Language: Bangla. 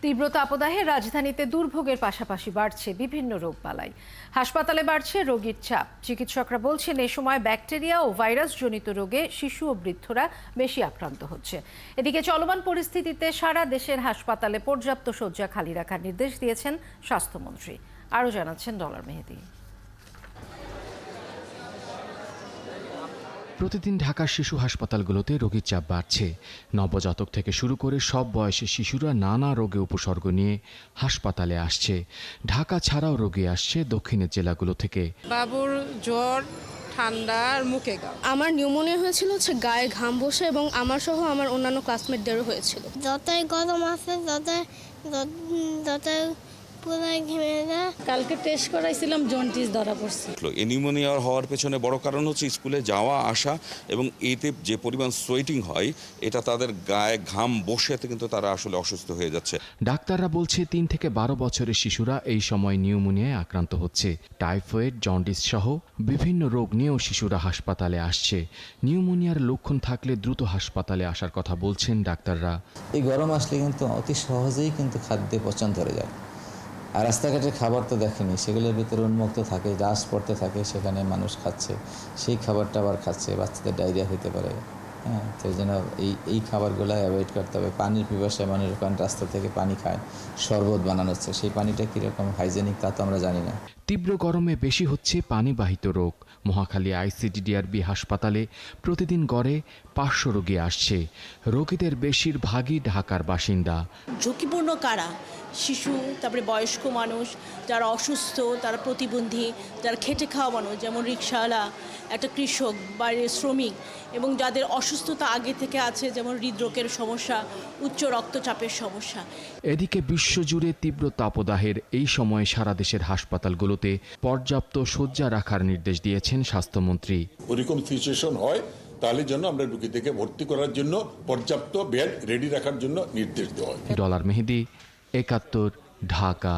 তীব্র তাপদাহে রাজধানীতে দুর্ভোগের পাশাপাশি বাড়ছে বিভিন্ন রোগবালাই। হাসপাতালে বাড়ছে রোগীর চাপ। চিকিৎসকরা বলছেন এ সময় ব্যাকটেরিয়া ও ভাইরাসজনিত রোগে শিশু ও বৃদ্ধরা বেশি আক্রান্ত হচ্ছে। এদিকে চলমান পরিস্থিতিতে সারা দেশের হাসপাতালে পর্যাপ্ত শয্যা খালি রাখার নির্দেশ দিয়েছেন স্বাস্থ্যমন্ত্রী। আরও জানাচ্ছেন ডলার মেহেদী। প্রতিদিন ঢাকার শিশু হাসপাতালগুলোতে রোগীর চাপ বাড়ছে। নবজাতক থেকে শুরু করে সব বয়সের শিশুরা নানা রোগে উপসর্গ নিয়ে হাসপাতালে আসছে। ঢাকা ছাড়াও রোগী আসছে দক্ষিণের জেলাগুলো থেকে। বাবুর জ্বর, ঠান্ডা আর মুখে ঘা। আমার নিউমোনিয়া হয়েছিল গায়ে ঘাম বসে, এবং আমার সহ আমার অন্যান্য ক্লাসমেটদেরও হয়েছিল। যতই গরম আছে ততই পুরো ঘেমে যায়। কালকে টেস্ট করাইছিলাম, জন্ডিস ধরা পড়ছে। নিউমোনিয়া হওয়ার পেছনে বড় কারণ হচ্ছে স্কুলে যাওয়া আসা, এবং এতে যে পরিমাণ সোয়েটিং হয় এটা তাদের গায়ে ঘাম বসেতে কিন্তু তারা আসলে অসুস্থ হয়ে যাচ্ছে। ডাক্তাররা বলছে 3 থেকে 12 বছরের শিশুরা এই সময় নিউমোনিয়ায় আক্রান্ত হচ্ছে। টাইফয়েড, জন্ডিস সহ বিভিন্ন রোগ নিয়েও শিশুরা হাসপাতালে আসছে। নিউমোনিয়ার লক্ষণ থাকলে দ্রুত হাসপাতালে আসার কথা বলছেন ডাক্তাররা। এই গরম আসলে কিন্তু অতি সহজেই কিন্তু খাদ্যে পচন ধরে যায়। আর রাস্তাঘাটের খাবার তো দেখেনি, সেগুলোর ভিতরে উন্মুক্ত থাকে, ডাস্ট পড়তে থাকে, সেখানে মানুষ খাচ্ছে, সেই খাবারটা আবার খাচ্ছে, বাচ্চাদের ডায়রিয়া হতে পারে। হ্যাঁ, তো এই জন্য এই খাবারগুলো অ্যাভয়েড করতে হবে। পানির পিপাসায় মানুষ রাস্তা থেকে পানি খায়, শরবত বানানো হচ্ছে, সেই পানিটা কীরকম হাইজেনিক তা তো আমরা জানি না। তীব্র গরমে বেশি হচ্ছে পানিবাহিত রোগ। মহাখালী আইসিডিডিআরবি হাসপাতালে প্রতিদিন গড়ে 500 রোগী আসছে। রোগীদের বেশিরভাগই ঢাকার বাসিন্দা। ঝুঁকিপূর্ণ কারা? শিশু, তারপরে বয়স্ক মানুষ, যারা অসুস্থ, তারা প্রতিবন্ধী, যারা খেটে খাওয়া মানুষ, যেমন রিকশাওয়ালা, একটা কৃষক, বাইরের শ্রমিক, এবং যাদের অসুস্থতা আগে থেকে আছে, যেমন হৃদরোগের সমস্যা, উচ্চ রক্তচাপের সমস্যা। এদিকে বিশ্বজুড়ে তীব্র তাপদাহের এই সময়ে সারা দেশের হাসপাতালগুলোতে পর্যাপ্ত শয্যা রাখার নির্দেশ দিয়েছেন স্বাস্থ্যমন্ত্রী। ওরকম সিচুয়েশন হয় তাহলে যেন আমরা রোগীদেরকে ভর্তি করার জন্য পর্যাপ্ত বেড রেডি রাখার জন্য নির্দেশ দেওয়া হয়। ডলার মেহেদী, 71, ঢাকা।